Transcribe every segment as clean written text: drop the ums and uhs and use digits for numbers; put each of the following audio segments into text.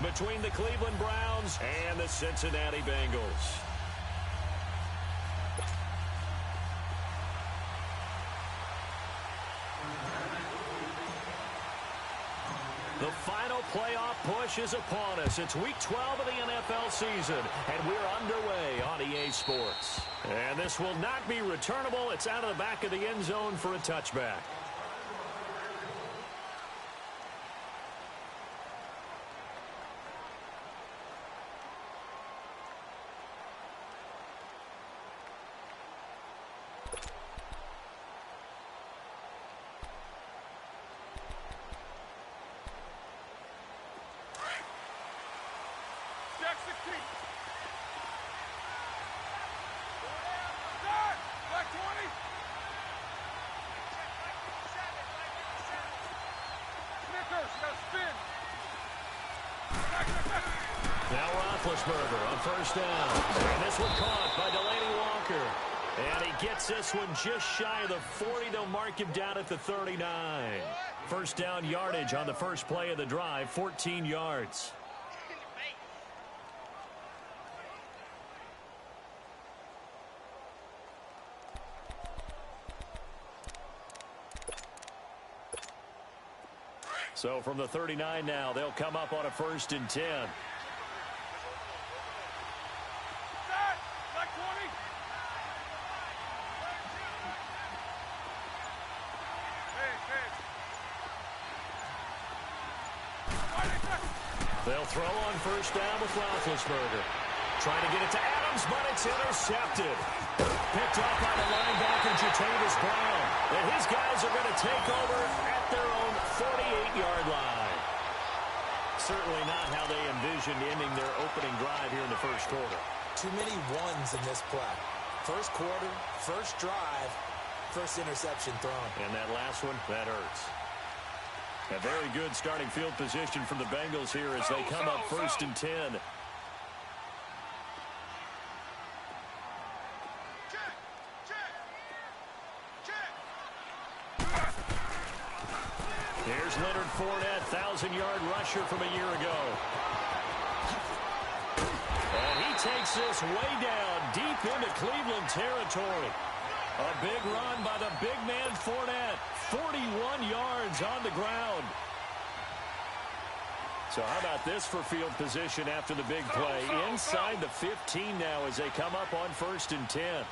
between the Cleveland Browns and the Cincinnati Bengals. The final playoff push is upon us. It's Week 12 of the NFL season, and we're underway on EA Sports. And this will not be returnable. It's out of the back of the end zone for a touchback. Now Roethlisberger on first down. And this one caught by Delaney Walker. And he gets this one just shy of the 40. They'll mark him down at the 39. First down yardage on the first play of the drive, 14 yards. So from the 39 now, they'll come up on a 1st and 10. They'll throw on first down with Roethlisberger. Trying to get it to Adams, but it's intercepted. Picked up by the linebacker, Jatavis Brown. And his guys are going to take over at their own 48-yard line. Certainly not how they envisioned ending their opening drive here in the first quarter. Too many ones in this play. First quarter, first drive, first interception thrown. And that last one, that hurts. A very good starting field position from the Bengals here as they come up 1st and 10. Here's Leonard Fournette, 1,000-yard rusher from a year ago. And he takes this way down, deep into Cleveland territory. A big run by the big man Fournette. 41 yards on the ground. So how about this for field position after the big play? Inside the 15 now as they come up on 1st and 10.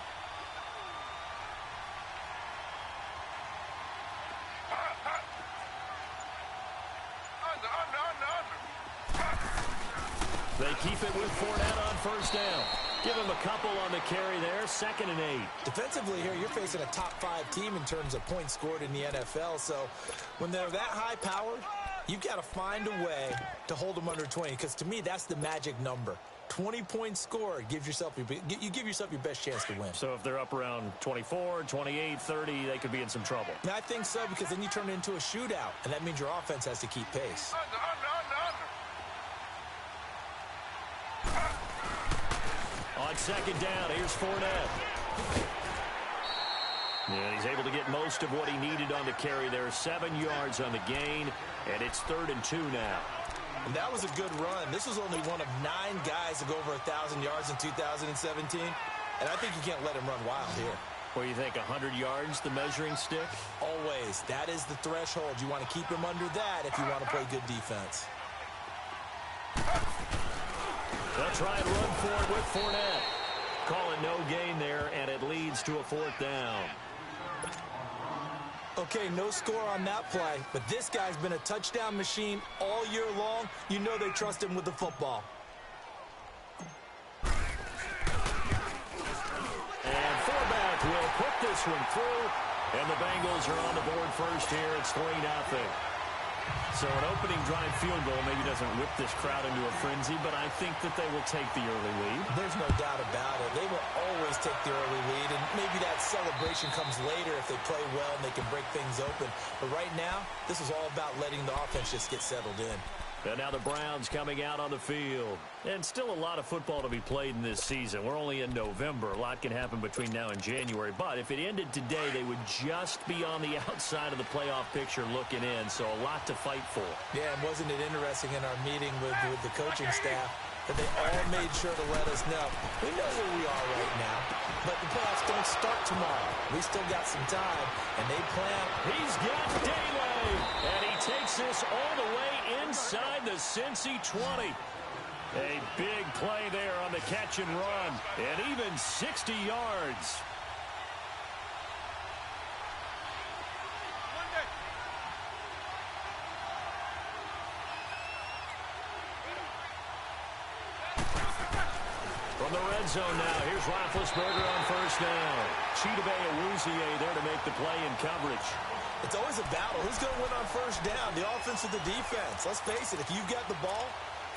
They keep it with Fournette on first down. Give him a couple on the carry there, 2nd and 8. Defensively here, you're facing a top-5 team in terms of points scored in the NFL. So when they're that high-powered, you've got to find a way to hold them under 20. Because to me, that's the magic number. 20 points scored gives yourself you give yourself your best chance to win. So if they're up around 24, 28, 30, they could be in some trouble. Now, I think so, because then you turn it into a shootout, and that means your offense has to keep pace. On 2nd down, here's Fournette. And he's able to get most of what he needed on the carry there. 7 yards on the gain, and it's 3rd and 2 now. And that was a good run. This was only one of 9 guys to go over 1,000 yards in 2017. And I think you can't let him run wild here. What do you think, 100 yards, the measuring stick? Always. That is the threshold. You want to keep him under that if you want to play good defense. They'll try and run for it with Fournette. Call it no gain there, and it leads to a 4th down. Okay, no score on that play, but this guy's been a touchdown machine all year long. You know they trust him with the football. And fullback will put this one through, and the Bengals are on the board first here. It's 3-0. So an opening drive field goal maybe doesn't whip this crowd into a frenzy, but I think that they will take the early lead. There's no doubt about it. They will always take the early lead, and maybe that celebration comes later if they play well and they can break things open. But right now, this is all about letting the offense just get settled in. And now the Browns coming out on the field. And still a lot of football to be played in this season. We're only in November. A lot can happen between now and January. But if it ended today, they would just be on the outside of the playoff picture looking in. So a lot to fight for. Yeah, and wasn't it interesting in our meeting with the coaching staff that they all made sure to let us know. We know where we are right now, but the playoffs don't start tomorrow. We still got some time, and they plan. He's got daylight, and he takes this all the way inside the Cincy 20. A big play there on the catch and run, and even 60 yards. From the red zone now, here's Roethlisberger on first down. Chidobe Awuzie there to make the play in coverage. It's always a battle. Who's going to win on first down, the offense or the defense? Let's face it, if you've got the ball,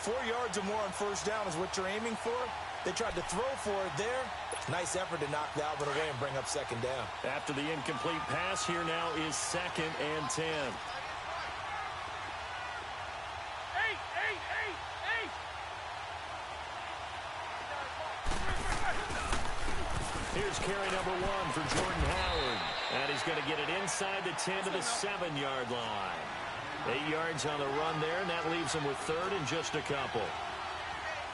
4 yards or more on first down is what you're aiming for. They tried to throw for it there. Nice effort to knock Dalvin away and bring up second down. After the incomplete pass, here now is 2nd and 10. Here's carry number 1 for Jordan Howard. And he's going to get it inside the 10 to the 7-yard line. 8 yards on the run there, and that leaves him with 3rd and just a couple.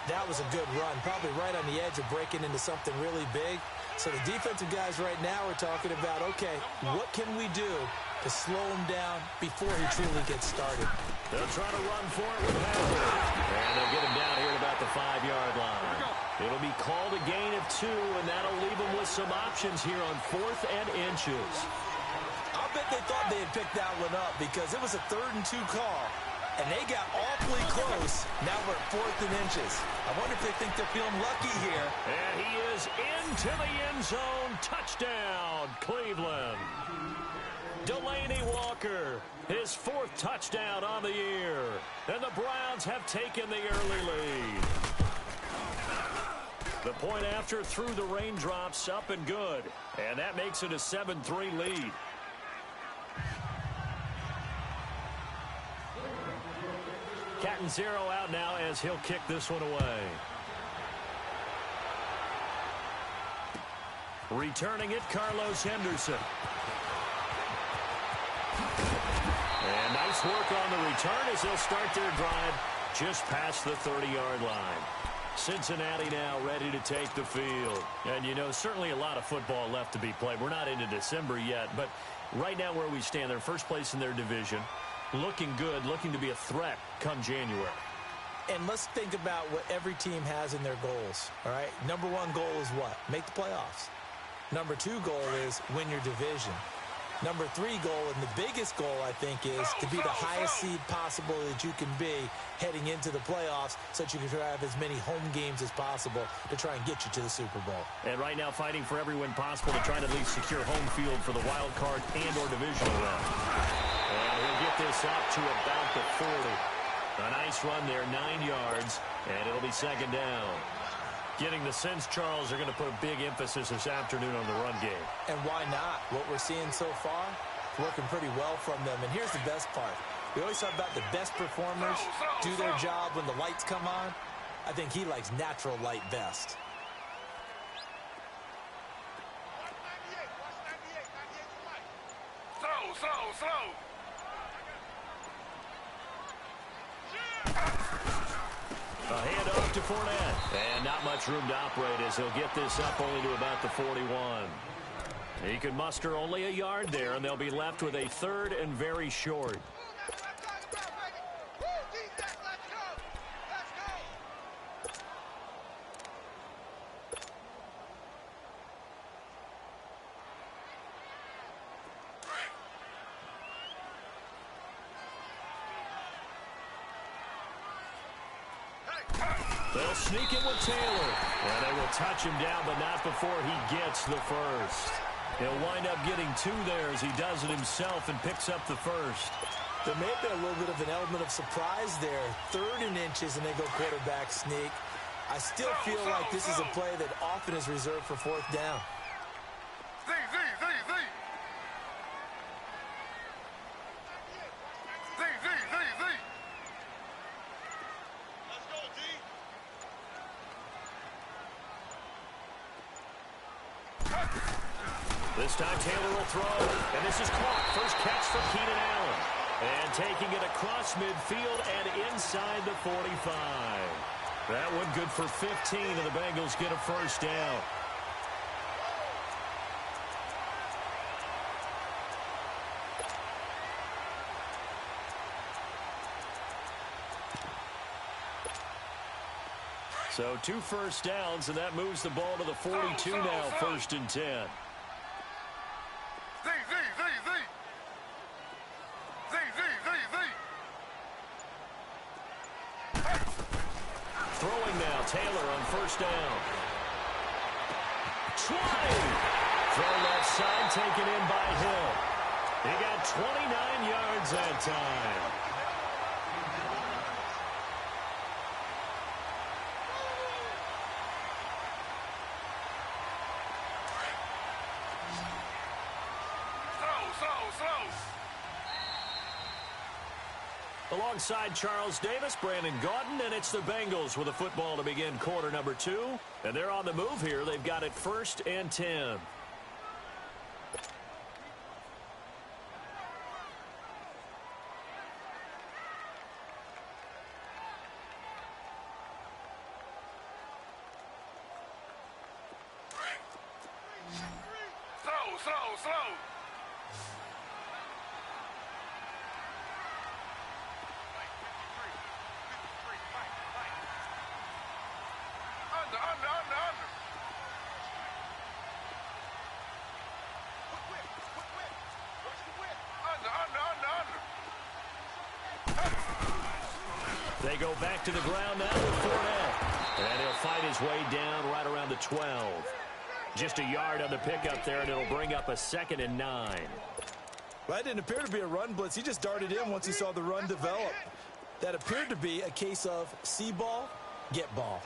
That was a good run, probably right on the edge of breaking into something really big. So the defensive guys right now are talking about, okay, what can we do to slow him down before he truly gets started? They'll try to run for it with Howard. And they'll get him down here at about the 5-yard line. It'll be called a gain of 2, and that'll leave him with some options here on 4th and inches. I'll bet they thought they had picked that one up because it was a 3rd and 2 call, and they got awfully close. Now we're at 4th and inches. I wonder if they think they're feeling lucky here. And he is into the end zone. Touchdown, Cleveland. Delaney Walker, his 4th touchdown on the year. And the Browns have taken the early lead. The point after through the raindrops, up and good. And that makes it a 7-3 lead. Catanzaro out now as he'll kick this one away. Returning it, Carlos Henderson. And nice work on the return as they'll start their drive just past the 30-yard line. Cincinnati now ready to take the field. And, you know, certainly a lot of football left to be played. We're not into December yet, but right now where we stand, they're first place in their division. Looking good, looking to be a threat come January. And let's think about what every team has in their goals, all right? Number 1 goal is what? Make the playoffs. Number 2 goal is win your division. Number 3 goal, and the biggest goal, I think, is to be the highest seed possible that you can be heading into the playoffs so that you can have as many home games as possible to try and get you to the Super Bowl. And right now fighting for every win possible to try to at least secure home field for the wild card and or divisional round. And he'll get this up to about the 40. A nice run there, 9 yards, and it'll be second down. Getting the sense, Charles, are going to put a big emphasis this afternoon on the run game. And why not? What we're seeing so far, working pretty well from them. And here's the best part. We always talk about the best performers do their job when the lights come on. I think he likes natural light best. Slow. A handoff to Fournette. And not much room to operate as he'll get this up only to about the 41. He can muster only a yard there, and they'll be left with a 3rd and very short. They'll sneak it with Taylor. And they will touch him down, but not before he gets the first. He'll wind up getting 2 there as he does it himself and picks up the first. There may have been a little bit of an element of surprise there. 3rd and inches, and they go quarterback sneak. I still feel like this is a play that often is reserved for 4th down. This time Taylor will throw, and this is caught. First catch for Keenan Allen. And taking it across midfield and inside the 45. That one good for 15, and the Bengals get a first down. So 2 first downs, and that moves the ball to the 42 now, first and 10. Throwing now, Taylor on first down. 20. Throw left side, taken in by Hill. He got 29 yards that time. Alongside Charles Davis, Brandon Gaudin, and it's the Bengals with a football to begin quarter number 2. And they're on the move here. They've got it first and 10. Slow. They go back to the ground now with Fournette. And he'll fight his way down right around the 12. Just a yard on the pickup there, and it'll bring up a 2nd and 9. Well, that didn't appear to be a run blitz. He just darted in once he saw the run develop. That appeared to be a case of see ball, get ball.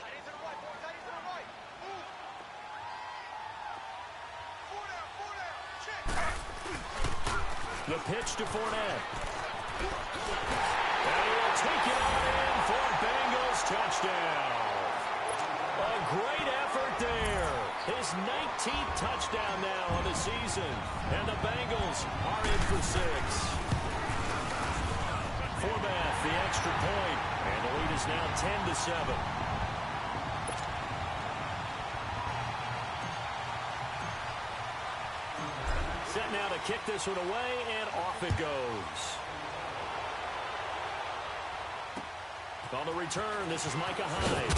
The pitch to Fournette. And he'll take it on in for Bengals touchdown. A great effort there. His 19th touchdown now on the season. And the Bengals are in for 6. Forbath, the extra point. And the lead is now 10-7. Set now to kick this one away, and off it goes. On the return, this is Micah Hyde.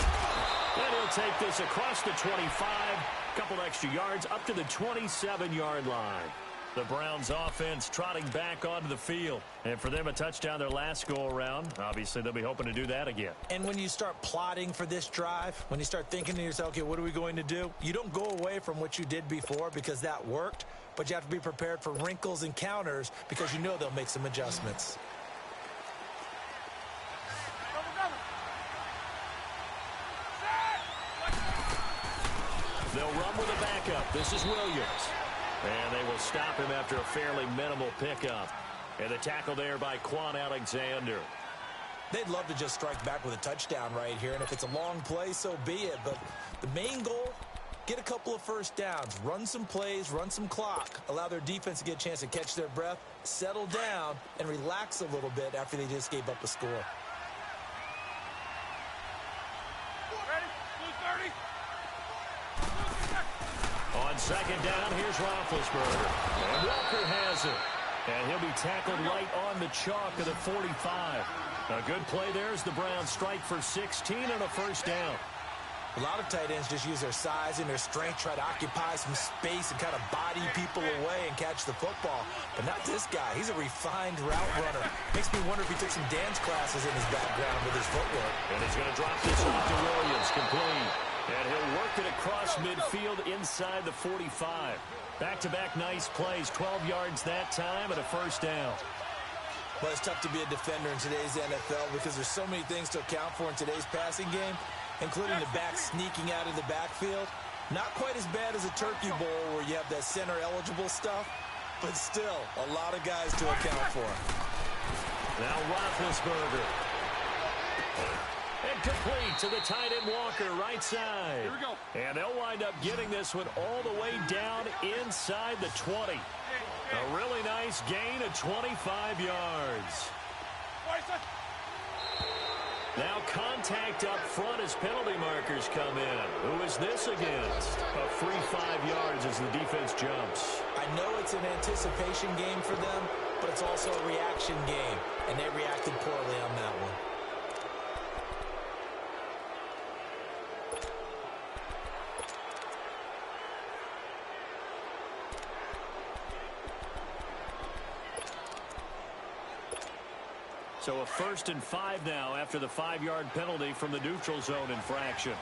And he'll take this across the 25, couple extra yards up to the 27-yard line. The Browns offense trotting back onto the field. And for them, a touchdown their last go-around. Obviously, they'll be hoping to do that again. And when you start plotting for this drive, when you start thinking to yourself, okay, what are we going to do? You don't go away from what you did before because that worked, but you have to be prepared for wrinkles and counters because you know they'll make some adjustments. They'll run with a backup. This is Williams. And they will stop him after a fairly minimal pickup. And the tackle there by Quan Alexander. They'd love to just strike back with a touchdown right here. And if it's a long play, so be it. But the main goal, get a couple of first downs. Run some plays, run some clock. Allow their defense to get a chance to catch their breath, settle down, and relax a little bit after they just gave up a score. On second down, here's Roethlisberger. And Walker has it. And he'll be tackled right on the chalk of the 45. A good play there as the Browns strike for 16 and a first down. A lot of tight ends just use their size and their strength, try to occupy some space and kind of body people away and catch the football. But not this guy. He's a refined route runner. Makes me wonder if he took some dance classes in his background with his footwork. And he's going to drop this off to Williams, complete. And he'll work it across midfield inside the 45. Back-to-back nice plays, 12 yards that time and a first down. Well, it's tough to be a defender in today's NFL because there's so many things to account for in today's passing game, including the back sneaking out of the backfield. Not quite as bad as a turkey bowl where you have that center-eligible stuff, but still a lot of guys to account for. Now Roethlisberger. And complete to the tight end Walker, right side. Here we go. And they'll wind up getting this one all the way down inside the 20. A really nice gain of 25 yards. Now contact up front as penalty markers come in. Who is this against? A free 5 yards as the defense jumps. I know it's an anticipation game for them, but it's also a reaction game, and they reacted poorly on that one. So a 1st and 5 now after the 5-yard penalty from the neutral zone infraction.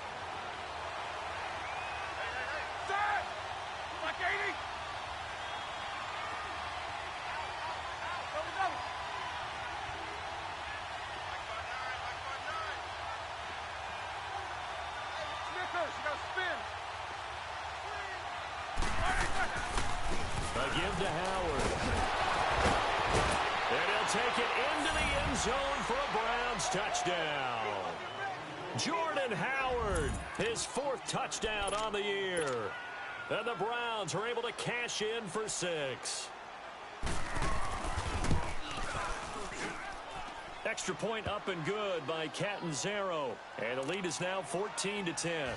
A give to Howard. And he'll take it into the end zone for a Browns touchdown. Jordan Howard, his 4th touchdown on the year. And the Browns are able to cash in for 6. Extra point up and good by Catanzaro. And the lead is now 14-10.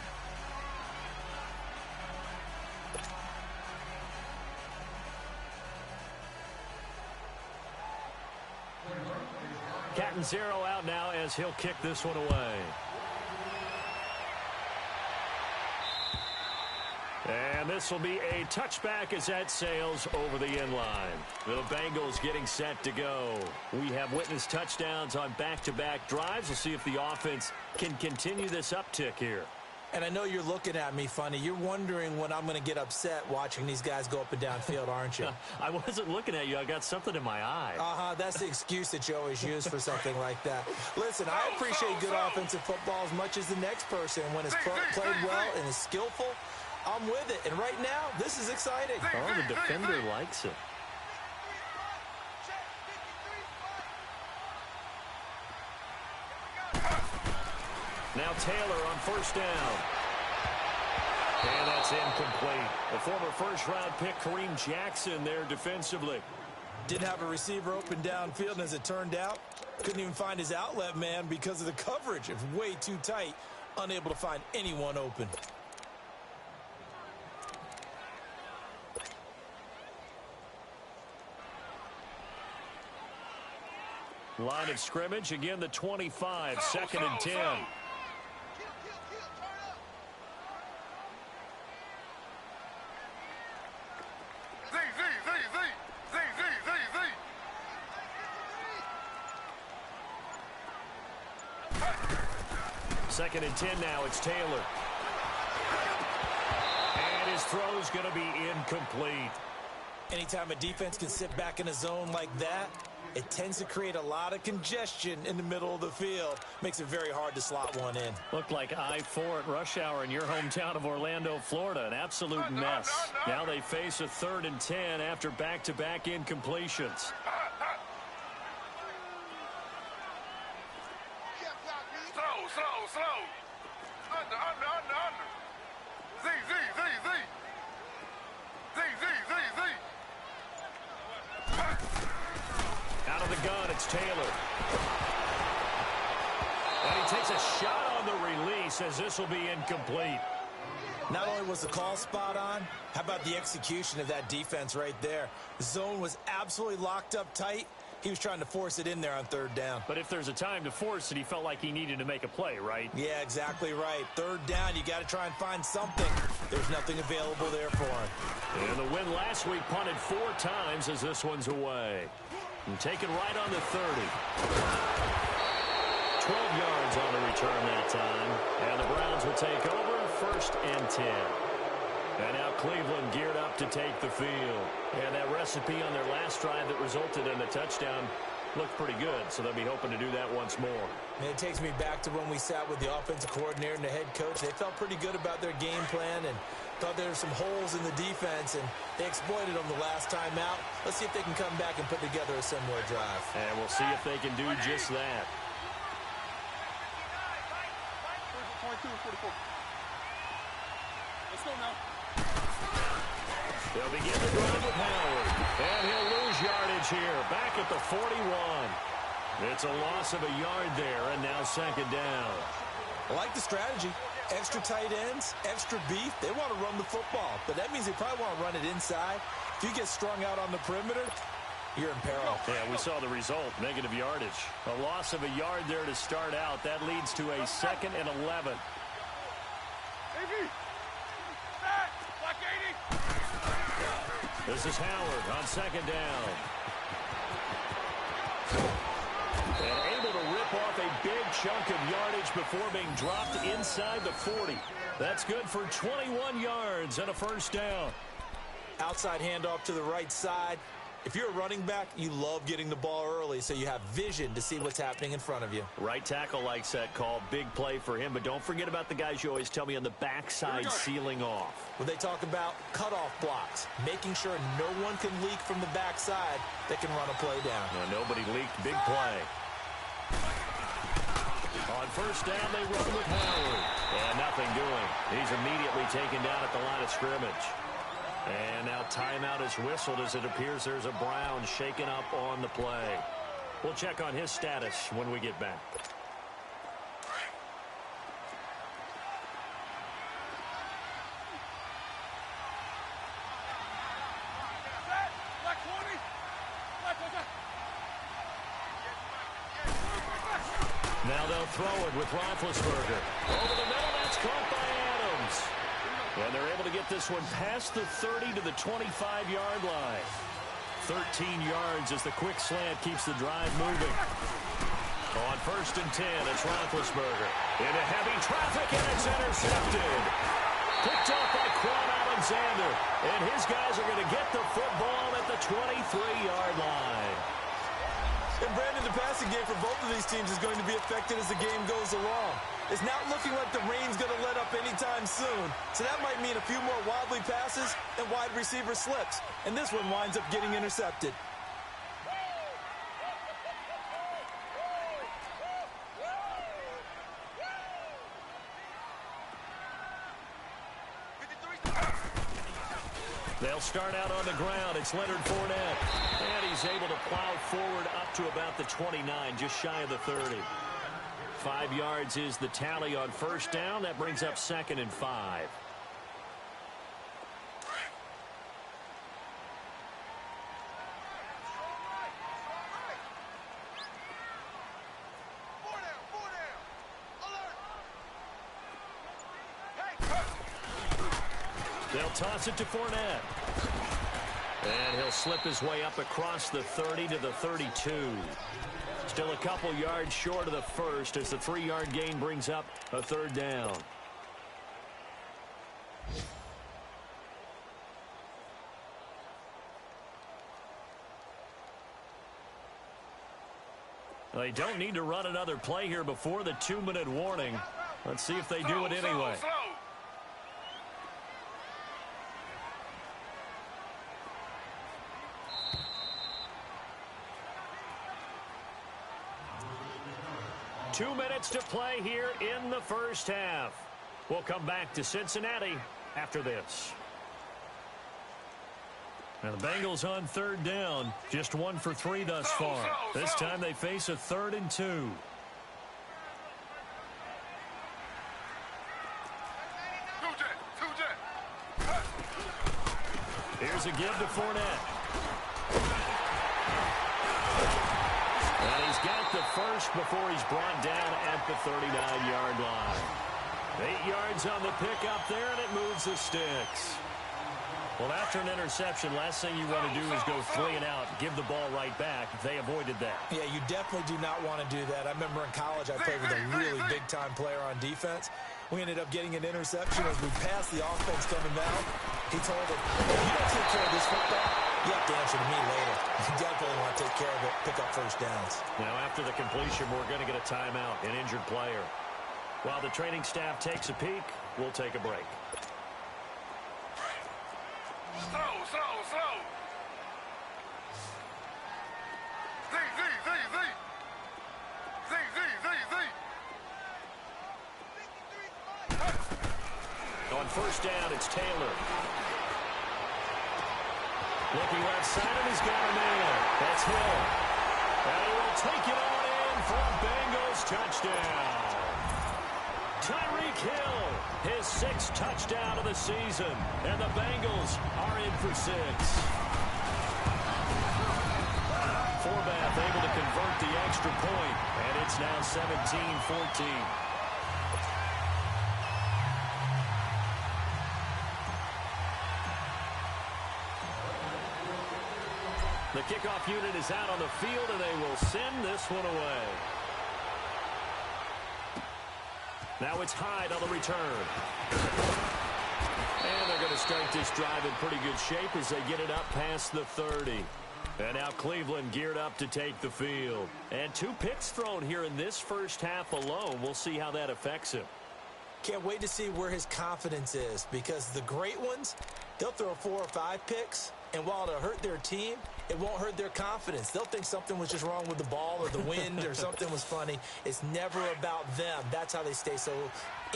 Catanzaro out now as he'll kick this one away. And this will be a touchback as that sails over the end line. The Bengals getting set to go. We have witnessed touchdowns on back-to-back drives. We'll see if the offense can continue this uptick here. And I know you're looking at me funny. You're wondering when I'm going to get upset watching these guys go up and down field, aren't you? I wasn't looking at you. I got something in my eye. That's the excuse that you always use for something like that. Listen, I appreciate good offensive football as much as the next person. When it's played well and is skillful, I'm with it. And right now, this is exciting. Oh, the defender likes it. Now Taylor on 1st down. And that's incomplete. The former 1st-round pick, Kareem Jackson, there defensively. Didn't have a receiver open downfield, and as it turned out, couldn't even find his outlet man because of the coverage. It was way too tight, unable to find anyone open. Line of scrimmage, again the 25, 2nd and 10. Second and 10 now, it's Taylor. And his throw's going to be incomplete. Anytime a defense can sit back in a zone like that, it tends to create a lot of congestion in the middle of the field. Makes it very hard to slot one in. Looked like I-4 at rush hour in your hometown of Orlando, Florida. An absolute mess. Now they face a 3rd and 10 after back-to-back incompletions. Slow. Under. Z. Out of the gun, it's Taylor. And he takes a shot on the release as this will be incomplete. Not only was the call spot on, how about the execution of that defense right there? The zone was absolutely locked up tight. He was trying to force it in there on 3rd down. But if there's a time to force it, he felt like he needed to make a play, right? Yeah, exactly right. 3rd down, you got to try and find something. There's nothing available there for him. And the win last week punted 4 times as this one's away. And taken right on the 30. 12 yards on the return that time. And the Browns will take over 1st and 10. And now Cleveland geared up to take the field. And that recipe on their last drive that resulted in a touchdown looked pretty good, so they'll be hoping to do that once more. And it takes me back to when we sat with the offensive coordinator and the head coach. They felt pretty good about their game plan and thought there were some holes in the defense, and they exploited them the last time out. Let's see if they can come back and put together a similar drive. And we'll see if they can do just that. Let's go now. They'll begin the drive with Howard. And he'll lose yardage here. Back at the 41. It's a loss of a yard there, and now second down. I like the strategy. Extra tight ends, extra beef. They want to run the football, but that means they probably want to run it inside. If you get strung out on the perimeter, you're in peril. Yeah, we saw the result, negative yardage. A loss of a yard there to start out. That leads to a 2nd and 11. This is Howard on second down. And able to rip off a big chunk of yardage before being dropped inside the 40. That's good for 21 yards and a first down. Outside handoff to the right side. If you're a running back, you love getting the ball early so you have vision to see what's happening in front of you. Right tackle likes that call. Big play for him, but don't forget about the guys you always tell me on the backside sealing off. When they talk about cutoff blocks, making sure no one can leak from the backside that can run a play down. No, nobody leaked. Big play. On first down, they run with Howard. And nothing doing. He's immediately taken down at the line of scrimmage. And now timeout is whistled as it appears there's a Brown shaken up on the play. We'll check on his status when we get back. Now they'll throw it with Roethlisberger. Over the middle, that's caught by Adams. And they're able to get this one past the 30 to the 25-yard line. 13 yards as the quick slant keeps the drive moving. On first and 10, it's Roethlisberger. Into heavy traffic, and it's intercepted. Picked off by Quan Alexander. And his guys are going to get the football at the 23-yard line. And Brandon, the passing game for both of these teams is going to be affected as the game goes along. It's not looking like the rain's going to let up anytime soon. So that might mean a few more wobbly passes and wide receiver slips. And this one winds up getting intercepted. They'll start out on the ground. It's Leonard Fournette. And he's able to plow forward up to about the 29, just shy of the 30. 5 yards is the tally on first down. That brings up 2nd and 5. They'll toss it to Fournette. And he'll slip his way up across the 30 to the 32. Still a couple yards short of the first as the 3-yard gain brings up a third down. They don't need to run another play here before the 2-minute warning. Let's see if they do it anyway. Two minutes to play here in the first half. We'll come back to Cincinnati after this. Now the Bengals on third down. Just 1 for 3 thus far. This time they face a 3rd and 2. Here's a give to Fournette. And he's got the first before he's brought down at the 39-yard line. 8 yards on the pickup there, and it moves the sticks. Well, after an interception, last thing you want to do is go 3 and out, give the ball right back. They avoided that. Yeah, you definitely do not want to do that. I remember in college I played with a really big-time player on defense. We ended up getting an interception as we passed the offense coming down. He told him, if you don't take care of this football, you have to answer to me later. You definitely want to take care of it, pick up first downs. Now, after the completion, we're going to get a timeout, an injured player. While the training staff takes a peek, we'll take a break. Slow. Z. On first down, it's Taylor. Looking left side, and he's got a man. That's Hill. And he will take it on in for a Bengals touchdown. Tyreek Hill, his 6th touchdown of the season. And the Bengals are in for 6. Forbath able to convert the extra point, and it's now 17-14. The kickoff unit is out on the field, and they will send this one away. Now it's Hyde on the return. And they're going to start this drive in pretty good shape as they get it up past the 30. And now Cleveland geared up to take the field. And 2 picks thrown here in this first half alone. We'll see how that affects him. Can't wait to see where his confidence is, because the great ones, they'll throw 4 or 5 picks, and while it'll hurt their team, it won't hurt their confidence. They'll think something was just wrong with the ball or the wind or something was funny. It's never about them. That's how they stay so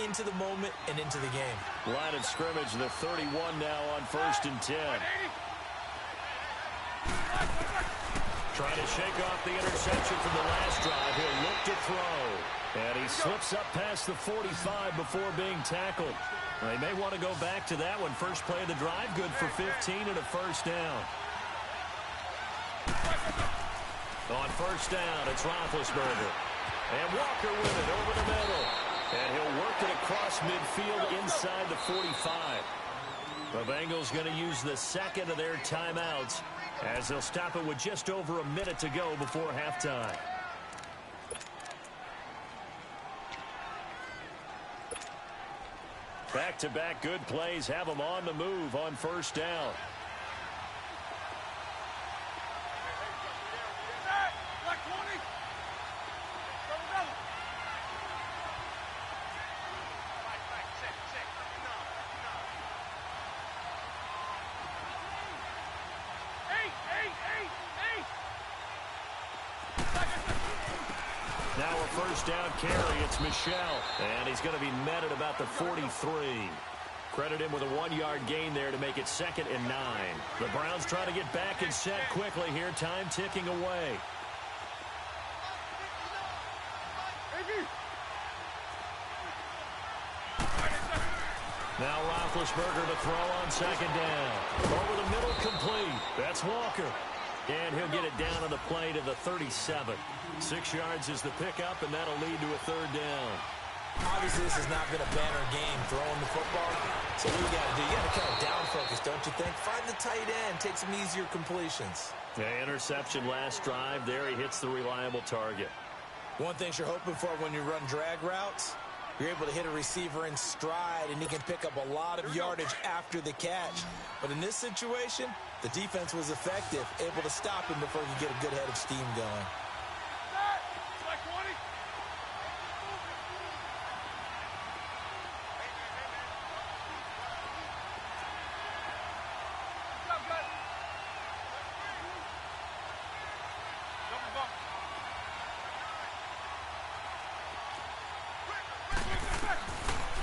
into the moment and into the game. Line of scrimmage, the 31 now on first and 10. Trying to shake off the interception from the last drive. He'll look to throw. And he slips up past the 45 before being tackled. They may want to go back to that one. First play of the drive, good for 15 and a first down. On first down, it's Roethlisberger. And Walker with it over the middle. And he'll work it across midfield inside the 45. The Bengals going to use the second of their timeouts as they'll stop it with just over a minute to go before halftime. Back-to-back good plays have them on the move on first down. Now a first down carry. It's Michel. And he's going to be met at about the 43. Credit him with a 1-yard gain there to make it 2nd and 9. The Browns trying to get back and set quickly here. Time ticking away. Now Roethlisberger to throw on 2nd down. Over the middle, complete. That's Walker. And he'll get it down on the play to the 37. 6 yards is the pickup, and that'll lead to a 3rd down. Obviously, this has not been a banner game throwing the football. So what you got to do? You got to kind of down focus, don't you think? Find the tight end. Take some easier completions. Yeah, interception last drive. There he hits the reliable target. One thing you're hoping for when you run drag routes, you're able to hit a receiver in stride, and he can pick up a lot of yardage after the catch. But in this situation, the defense was effective, able to stop him before he could get a good head of steam going.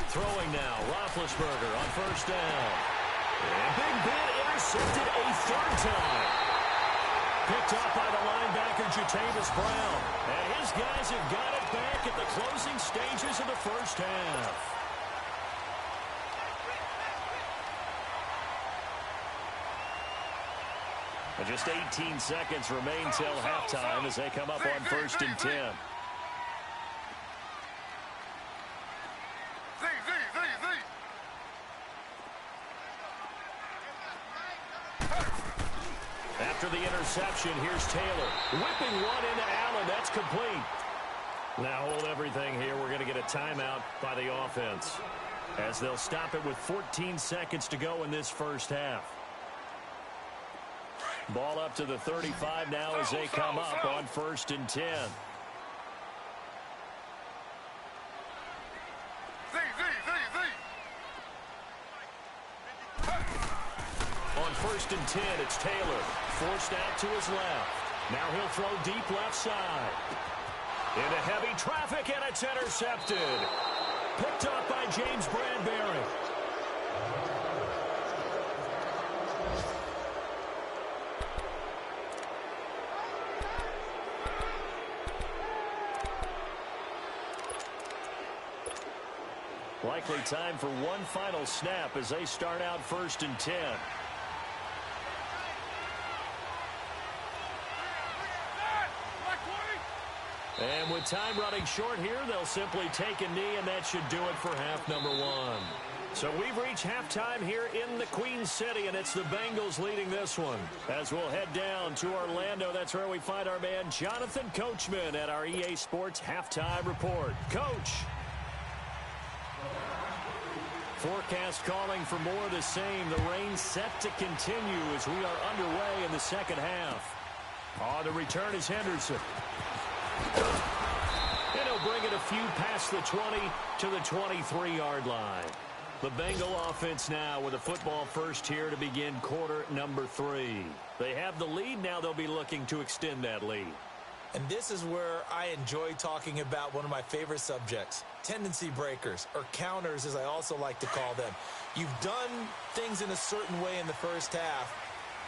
Throwing now, Roethlisberger on first down. And Big Ben intercepted a 3rd time. Picked up by the linebacker, Jatavis Brown. And his guys have got it back at the closing stages of the first half. And just 18 seconds remain till halftime as they come up on 1st and 10. After the interception, here's Taylor. Whipping one into Allen. That's complete. Now hold everything here. We're going to get a timeout by the offense as they'll stop it with 14 seconds to go in this first half. Ball up to the 35 now as they come up on 1st and 10. On 1st and 10, it's Taylor. Forced out to his left. Now he'll throw deep left side. Into heavy traffic, and it's intercepted. Picked up by James Bradbury. Likely time for one final snap as they start out 1st and 10. And with time running short here, they'll simply take a knee, and that should do it for half number 1. So we've reached halftime here in the Queen City, and it's the Bengals leading this one. As we'll head down to Orlando, that's where we find our man Jonathan Coachman at our EA Sports Halftime Report. Coach. Forecast calling for more of the same. The rain set to continue as we are underway in the second half. On the return is Henderson. And he'll bring it a few past the 20 to the 23-yard line. The Bengal offense now with a football first here to begin quarter number 3. They have the lead. Now they'll be looking to extend that lead. And this is where I enjoy talking about one of my favorite subjects, tendency breakers, or counters as I also like to call them. You've done things in a certain way in the first half,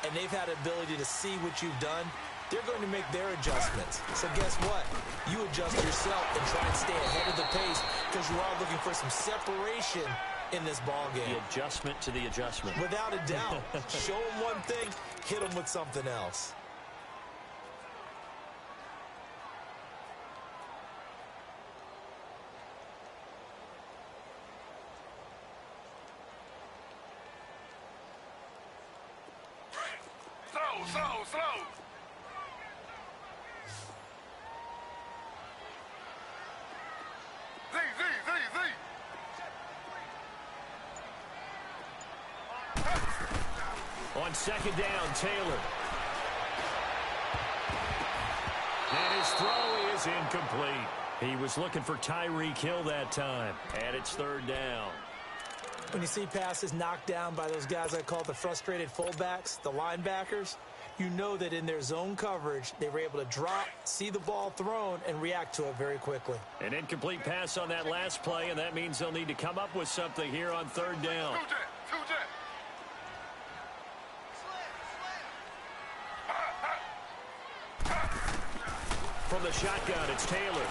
and they've had the ability to see what you've done. They're going to make their adjustments. So guess what? You adjust yourself and try and stay ahead of the pace because you are looking for some separation in this ball game. The adjustment to the adjustment. Without a doubt. Show them one thing, hit them with something else. Slow. Z. On second down, Taylor. And his throw is incomplete. He was looking for Tyreek Hill that time. And it's 3rd down. When you see passes knocked down by those guys I call the frustrated fullbacks, the linebackers, you know that in their zone coverage, they were able to drop, see the ball thrown, and react to it very quickly. An incomplete pass on that last play, and that means they'll need to come up with something here on 3rd down. Two jet. From the shotgun, it's Taylor.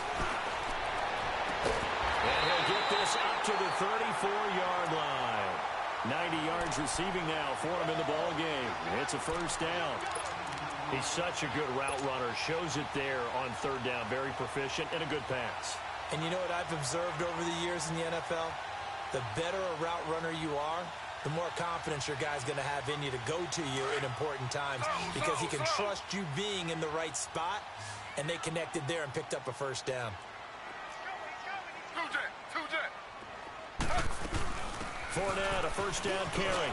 And he'll get this up to the 34-yard line. 90 yards receiving now for him in the ball game. It's a 1st down. He's such a good route runner. Shows it there on 3rd down. Very proficient and a good pass. And you know what I've observed over the years in the NFL? The better a route runner you are, the more confidence your guy's going to have in you to go to you in important times because he can trust you being in the right spot, and they connected there and picked up a 1st down. Two jet. Fournette, a 1st down carry.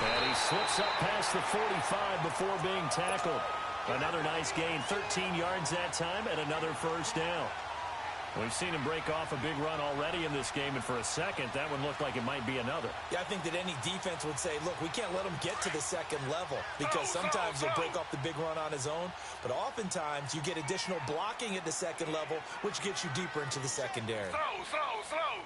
And he slips up past the 45 before being tackled. Another nice gain, 13 yards that time, and another 1st down. We've seen him break off a big run already in this game, and for a second, that one looked like it might be another. Yeah, I think that any defense would say, look, we can't let him get to the 2nd level because sometimes he'll break off the big run on his own, but oftentimes you get additional blocking at the 2nd level, which gets you deeper into the secondary. Slow.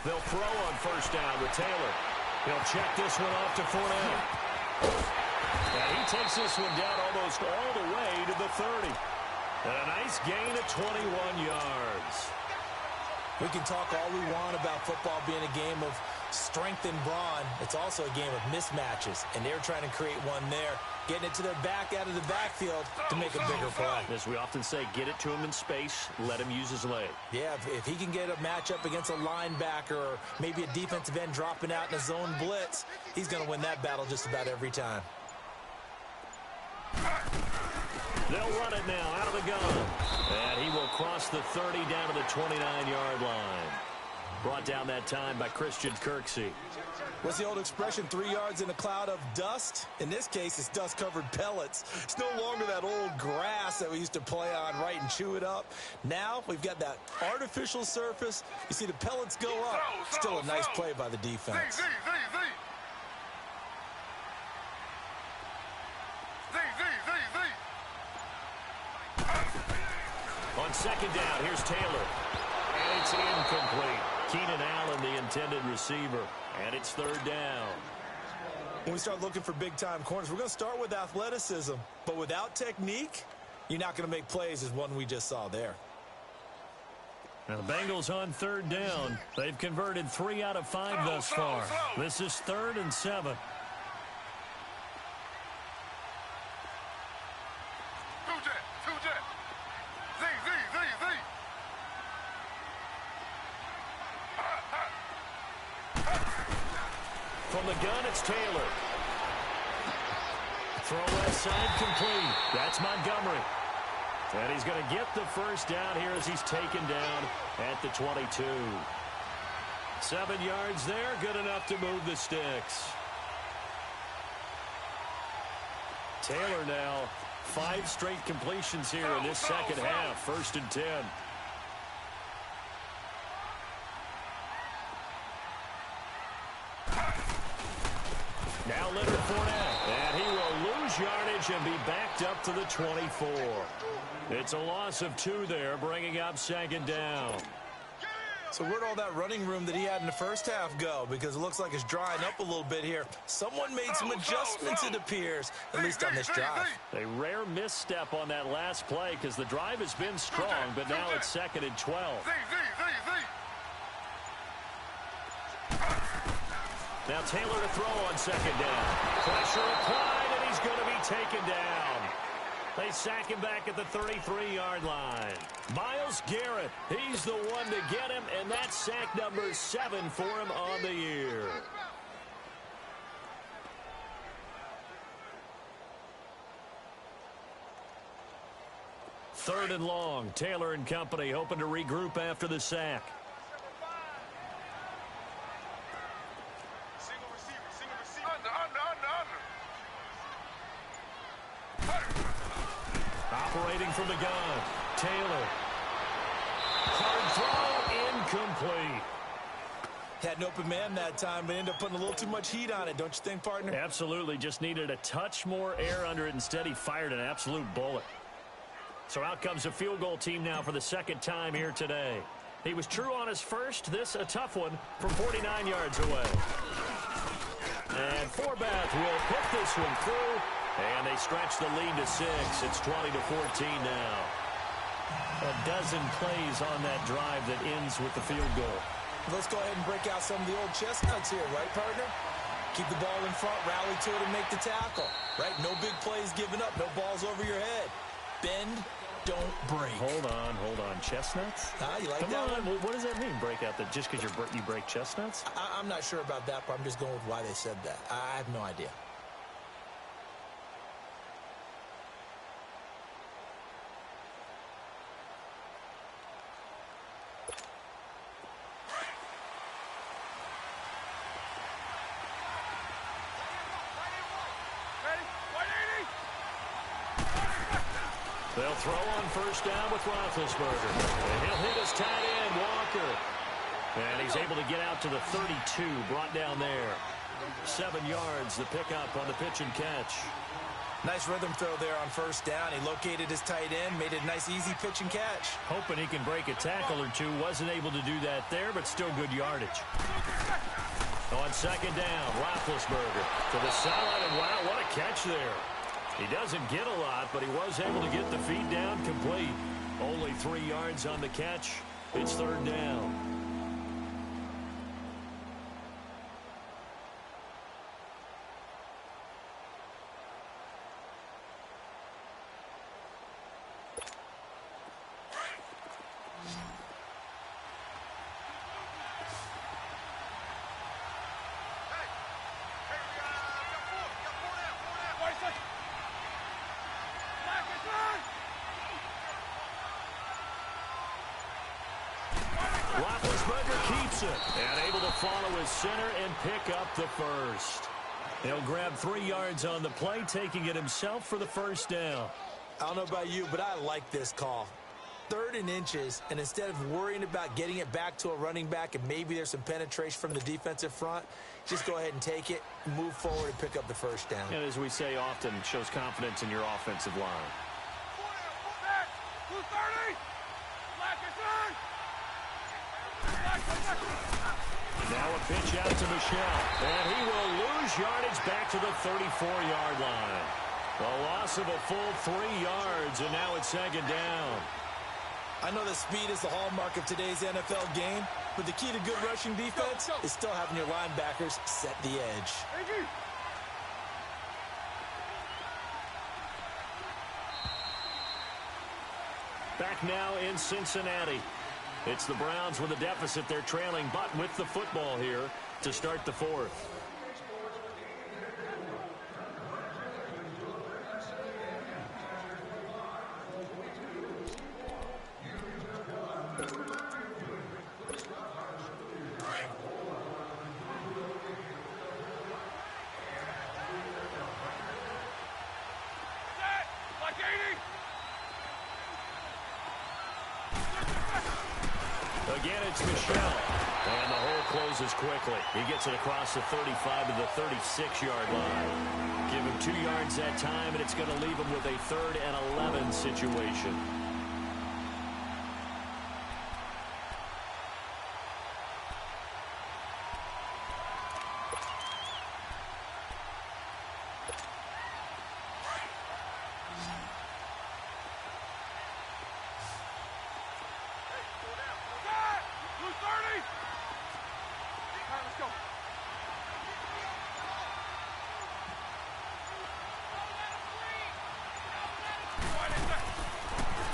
They'll throw on 1st down with Taylor. He'll check this one off to Fournette. And he takes this one down almost all the way to the 30. And a nice gain of 21 yards. We can talk all we want about football being a game of strength and brawn. It's also a game of mismatches, and they're trying to create one there, getting it to their back out of the backfield to make a bigger play. As we often say, get it to him in space, let him use his leg. Yeah, if he can get a matchup against a linebacker or maybe a defensive end dropping out in a zone blitz, he's going to win that battle just about every time. They'll run it now out of the gun. And he will cross the 30 down to the 29-yard line. Brought down that time by Christian Kirksey. What's the old expression, 3 yards in a cloud of dust? In this case, it's dust-covered pellets. It's no longer that old grass that we used to play on, right, and chew it up. Now we've got that artificial surface. You see the pellets go up. Still a nice play by the defense. On 2nd down, here's Taylor. And It's incomplete. Keenan Allen, the intended receiver. And it's third down. When we start looking for big-time corners, we're going to start with athleticism. But without technique, you're not going to make plays as one we just saw there. Now the Bengals on third down. They've converted 3 out of 5 thus far. This is 3rd and 7. Two jet. Z. From the gun, it's Taylor. Throw left side complete. That's Montgomery. And he's going to get the first down here as he's taken down at the 22. 7 yards there, good enough to move the sticks. Taylor now, 5 straight completions here in this second half. 1st and 10. Now Leonard Fournette, and he will lose yardage and be backed up to the 24. It's a loss of 2 there, bringing up 2nd down. So where'd all that running room that he had in the first half go? Because it looks like it's drying up a little bit here. Someone made some adjustments, it appears, at least on this drive. A rare misstep on that last play because the drive has been strong, but now it's 2nd and 12. Now Taylor to throw on 2nd down. Pressure applied, and he's going to be taken down. They sack him back at the 33-yard line. Myles Garrett, he's the one to get him, and that's sack number 7 for him on the year. Third and long. Taylor and company hoping to regroup after the sack. Operating from the gun, Taylor. Hard throw, incomplete. Had an open man that time, but ended up putting a little too much heat on it, don't you think, partner? Absolutely, just needed a touch more air under it. Instead, he fired an absolute bullet. So out comes a field goal team now for the 2nd time here today. He was true on his first. This a tough one from 49 yards away. And Forbath will put this one through. And they stretch the lead to 6. It's 20-14 now. A dozen plays on that drive that ends with the field goal. Let's go ahead and break out some of the old chestnuts here, right, partner? Keep the ball in front, rally to it, and make the tackle, right? No big plays given up, no balls over your head. Bend, don't break. Hold on. Chestnuts? You like Come that on. one? What does that mean, break out? That just because you break chestnuts? I'm not sure about that, but I'm just going with why they said that. I have no idea. They'll throw on 1st down with Roethlisberger. And he'll hit his tight end, Walker. And he's able to get out to the 32, brought down there. 7 yards, the pickup on the pitch and catch. Nice rhythm throw there on 1st down. He located his tight end, made it a nice, easy pitch and catch. Hoping he can break a tackle or two. Wasn't able to do that there, but still good yardage. On 2nd down, Roethlisberger to the side, and wow, what a catch there. He doesn't get a lot, but he was able to get the feed down complete. Only 3 yards on the catch. It's 3rd down. Roethlisberger keeps it and able to follow his center and pick up the first. He'll grab 3 yards on the play, taking it himself for the 1st down. I don't know about you, but I like this call. 3rd and inches, and instead of worrying about getting it back to a running back and maybe there's some penetration from the defensive front, just go ahead and take it, move forward, and pick up the 1st down. And as we say often, shows confidence in your offensive line. Pitch out to Michelle, and he will lose yardage back to the 34-yard line. A loss of a full 3 yards, and now it's second down. I know that speed is the hallmark of today's NFL game, but the key to good rushing defense is still having your linebackers set the edge. Back now in Cincinnati. It's the Browns with a deficit. They're trailing, but with the football here to start the fourth. Again, it's Michelle. And the hole closes quickly. He gets it across the 35 to the 36-yard line. Give him 2 yards that time, and it's going to leave him with a 3rd and 11 situation.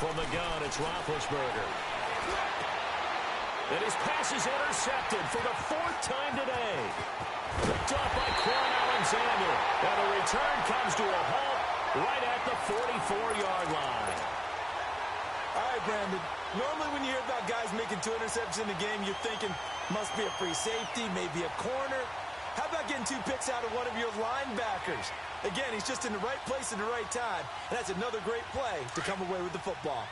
From the gun, it's Roethlisberger. And his pass is intercepted for the 4th time today. Picked off by Quan Alexander. And the return comes to a halt right at the 44-yard line. All right, Brandon. Normally when you hear about guys making 2 interceptions in a game, you're thinking must be a free safety, maybe a corner. How about getting 2 picks out of one of your linebackers? Again, he's just in the right place at the right time. And that's another great play to come away with the football.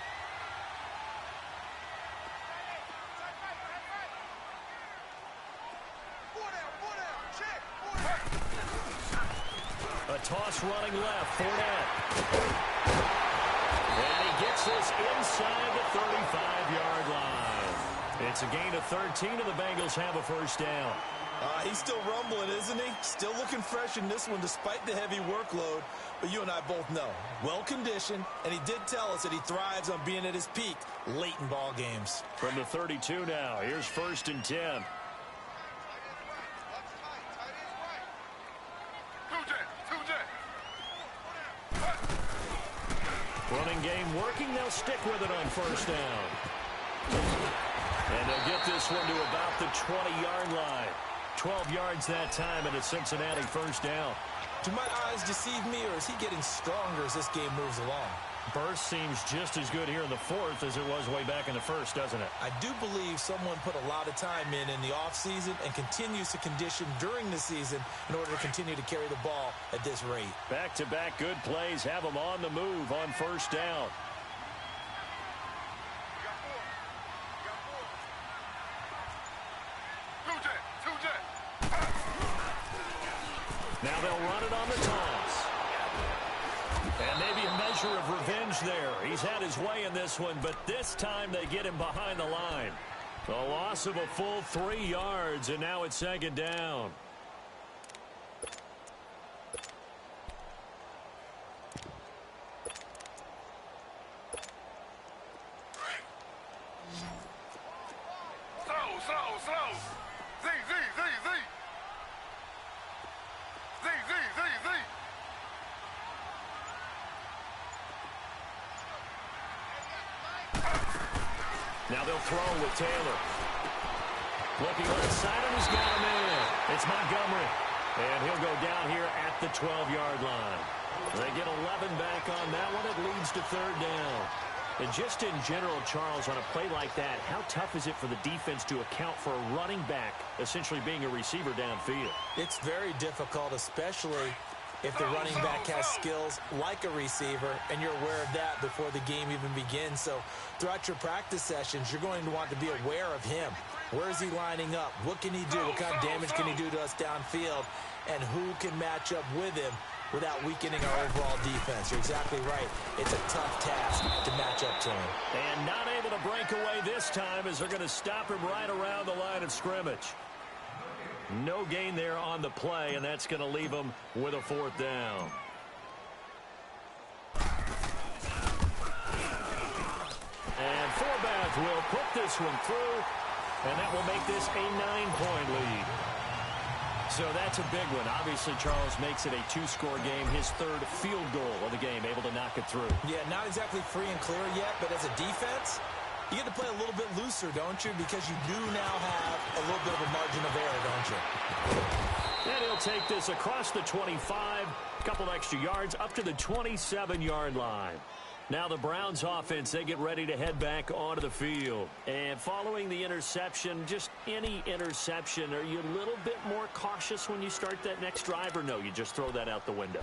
A toss running left, Fournette. And he gets this inside the 35-yard line. It's a gain of 13, and the Bengals have a first down. He's still rumbling, isn't he? Still looking fresh in this one despite the heavy workload. But you and I both know, well-conditioned, and he did tell us that he thrives on being at his peak late in ball games. From the 32 now, here's 1st and 10. Running game working. They'll stick with it on 1st down. And they'll get this one to about the 20-yard line. 12 yards that time, and a Cincinnati first down. Do my eyes deceive me, or is he getting stronger as this game moves along? Burst seems just as good here in the 4th as it was way back in the 1st, doesn't it? I do believe someone put a lot of time in the offseason and continues to condition during the season in order to continue to carry the ball at this rate. Back-to-back good plays have them on the move on 1st down. Now they'll run it on the toss. And maybe a measure of revenge there. He's had his way in this one, but this time they get him behind the line. A loss of a full 3 yards, and now it's second down. Slow. Z. Now they'll throw with Taylor. Looking left side, and he's got him in. It's Montgomery. And he'll go down here at the 12-yard line. They get 11 back on that one. It leads to 3rd down. And just in general, Charles, on a play like that, how tough is it for the defense to account for a running back essentially being a receiver downfield? It's very difficult, especially if the running back has skills like a receiver, and you're aware of that before the game even begins. So throughout your practice sessions, you're going to want to be aware of him. Where is he lining up? What can he do? What kind of damage can he do to us downfield? And who can match up with him without weakening our overall defense? You're exactly right. It's a tough task to match up to him. And not able to break away this time as they're going to stop him right around the line of scrimmage. No gain there on the play, and that's going to leave them with a fourth down. And Forbath will put this one through, and that will make this a 9-point lead. So that's a big one. Obviously, Charles makes it a 2-score game. His third field goal of the game, able to knock it through. Yeah, not exactly free and clear yet, but as a defense, you get to play a little bit looser, don't you? Because you do now have a little bit of a margin of error, don't you? And he'll take this across the 25, a couple extra yards, up to the 27-yard line. Now the Browns offense, they get ready to head back onto the field. And following the interception, just any interception, are you a little bit more cautious when you start that next drive, or no, you just throw that out the window?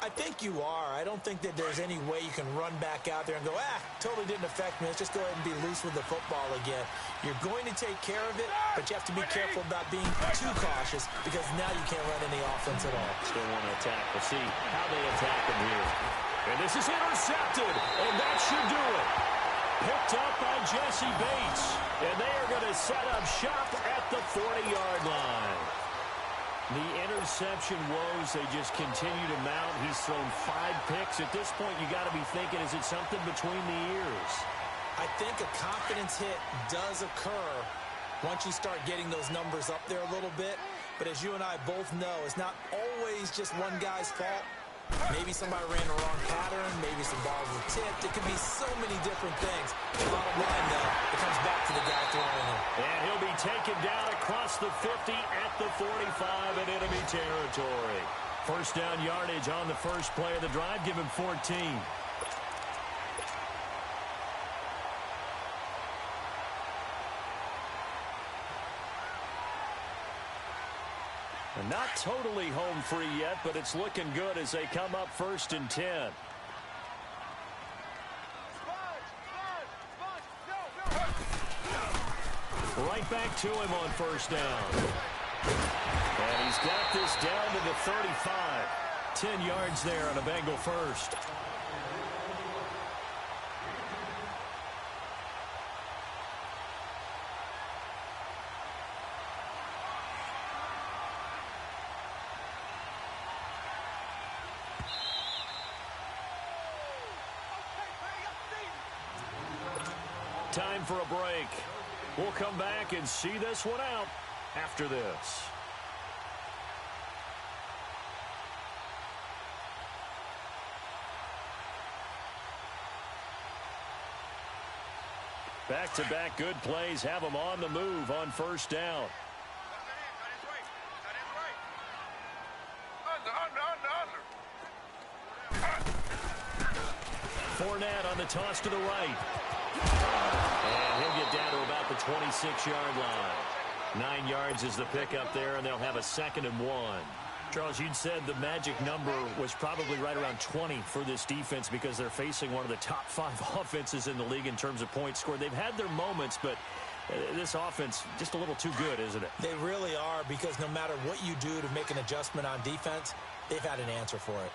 I think you are. I don't think that there's any way you can run back out there and go, totally didn't affect me. Let's just go ahead and be loose with the football again. You're going to take care of it, but you have to be careful about being too cautious because now you can't run any offense at all. Still want to attack. We'll see how they attack him here. And this is intercepted, and that should do it. Picked up by Jesse Bates, and they are going to set up shop at the 40-yard line. The interception woes, they just continue to mount. He's thrown 5 picks. At this point, you got to be thinking, is it something between the ears? I think a confidence hit does occur once you start getting those numbers up there a little bit. But as you and I both know, it's not always just one guy's fault. Maybe somebody ran the wrong pattern. Maybe some balls were tipped. It could be so many different things. The bottom line, though, it comes back to the guy throwing it. And he'll be taken down across the 50 at the 45 in enemy territory. First down yardage on the first play of the drive. Give him 14. Not totally home free yet, but it's looking good as they come up 1st and 10. Right back to him on first down. And he's got this down to the 35. 10 yards there on a Bengal first. Time for a break. We'll come back and see this one out after this. Back-to-back good plays have them on the move on first down. Fournette on the toss to the right. And he'll get down to about the 26-yard line. 9 yards is the pickup there, and they'll have a 2nd and 1. Charles, you'd said the magic number was probably right around 20 for this defense because they're facing one of the top 5 offenses in the league in terms of points scored. They've had their moments, but this offense just a little too good, isn't it? They really are, because no matter what you do to make an adjustment on defense, they've had an answer for it.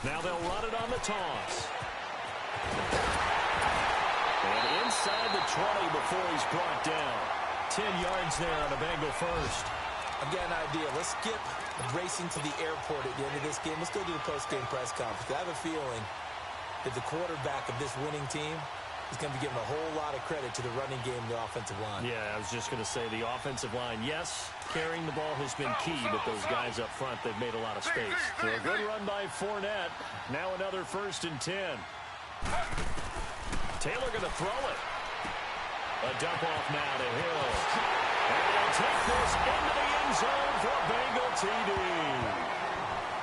Now they'll run it on the toss. And inside the 20 before he's brought down. 10 yards there on a Bengal first. I've got an idea. Let's skip racing to the airport at the end of this game. Let's go to the post-game press conference. I have a feeling that the quarterback of this winning team is going to be giving a whole lot of credit to the running game and the offensive line. Yeah, I was just going to say the offensive line, yes, carrying the ball has been key, but those guys up front, they've made a lot of space. So a good run by Fournette. Now another 1st and 10. Taylor going to throw it. A dump off now to Hill. And they'll take this into the end zone for a Bengal TD.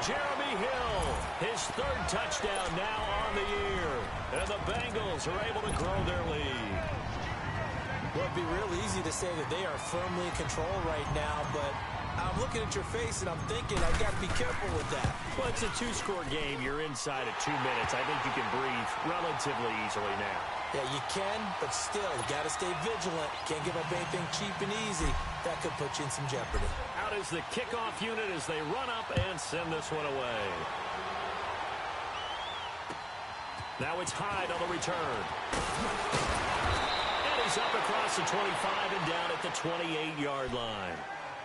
Jeremy Hill, his 3rd touchdown now on the year. And the Bengals are able to grow their lead. Well, it'd be real easy to say that they are firmly in control right now, but I'm looking at your face and I'm thinking I've got to be careful with that. Well, it's a 2-score game. You're inside at 2 minutes. I think you can breathe relatively easily now. Yeah, you can, but still, you got to stay vigilant. Can't give up anything cheap and easy. That could put you in some jeopardy. Out is the kickoff unit as they run up and send this one away. Now it's Hyde on the return. And he He's up across the 25 and down at the 28-yard line.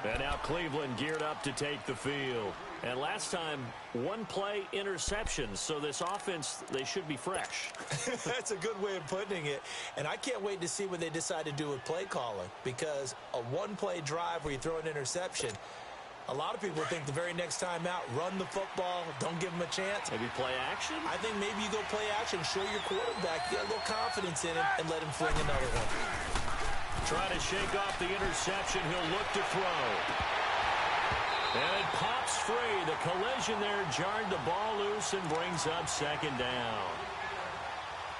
And now Cleveland geared up to take the field. And last time, one play interception. So this offense, they should be fresh. That's a good way of putting it. And I can't wait to see what they decide to do with play calling. Because a one-play drive where you throw an interception, a lot of people think the very next time out, run the football, don't give them a chance. Maybe play action? I think maybe you go play action, show your quarterback, you got a little confidence in him, and let him fling another one. Trying to shake off the interception. He'll look to throw. And it pops free. The collision there jarred the ball loose and brings up second down.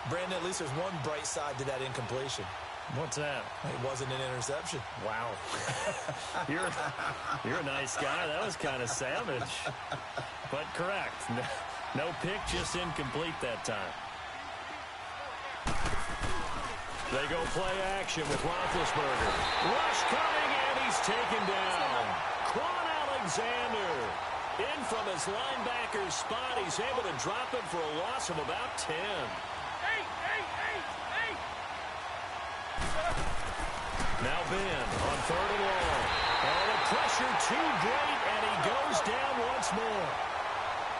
Brandon, at least there's one bright side to that incompletion. What's that? It wasn't an interception. Wow. You're a nice guy. That was kind of savage. But correct. No pick, just incomplete that time. They go play action with Roethlisberger. Rush coming, and he's taken down. Quan Alexander in from his linebacker's spot. He's able to drop it for a loss of about 10. Now Ben on third and long. Oh, the pressure too great, and he goes down once more.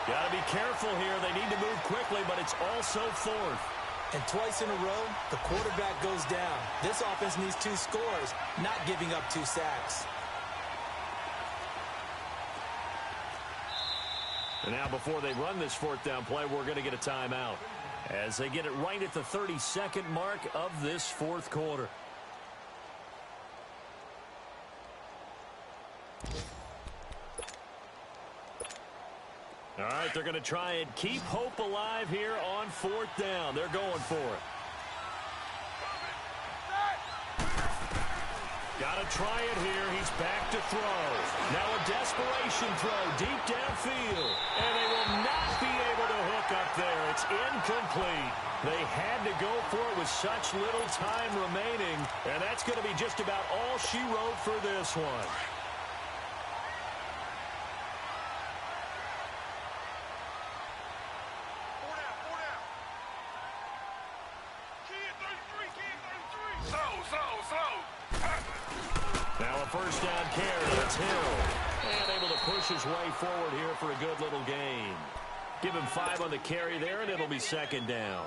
Got to be careful here. They need to move quickly, but it's also fourth. And twice in a row, the quarterback goes down. This offense needs 2 scores, not giving up 2 sacks. And now before they run this fourth down play, we're going to get a timeout as they get it right at the 32nd mark of this fourth quarter. All right, they're going to try and keep hope alive here on fourth down. They're going for it. Got to try it here. He's back to throw. Now a desperation throw deep downfield. And they will not be able to hook up there. It's incomplete. They had to go for it with such little time remaining. And that's going to be just about all she wrote for this one. Now a first down carry. It's Hill. And able to push his way forward here for a good little gain. Give him 5 on the carry there, and it'll be second down.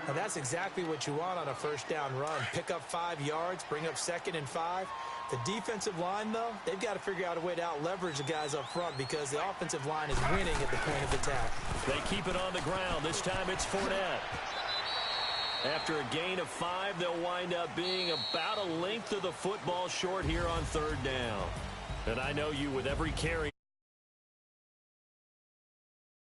Now that's exactly what you want on a first down run. Pick up 5 yards, bring up 2nd and 5. The defensive line, though, they've got to figure out a way to out-leverage the guys up front because the offensive line is winning at the point of attack. They keep it on the ground. This time it's Fournette. After a gain of 5, they'll wind up being about a length of the football short here on third down. And I know you with every carry.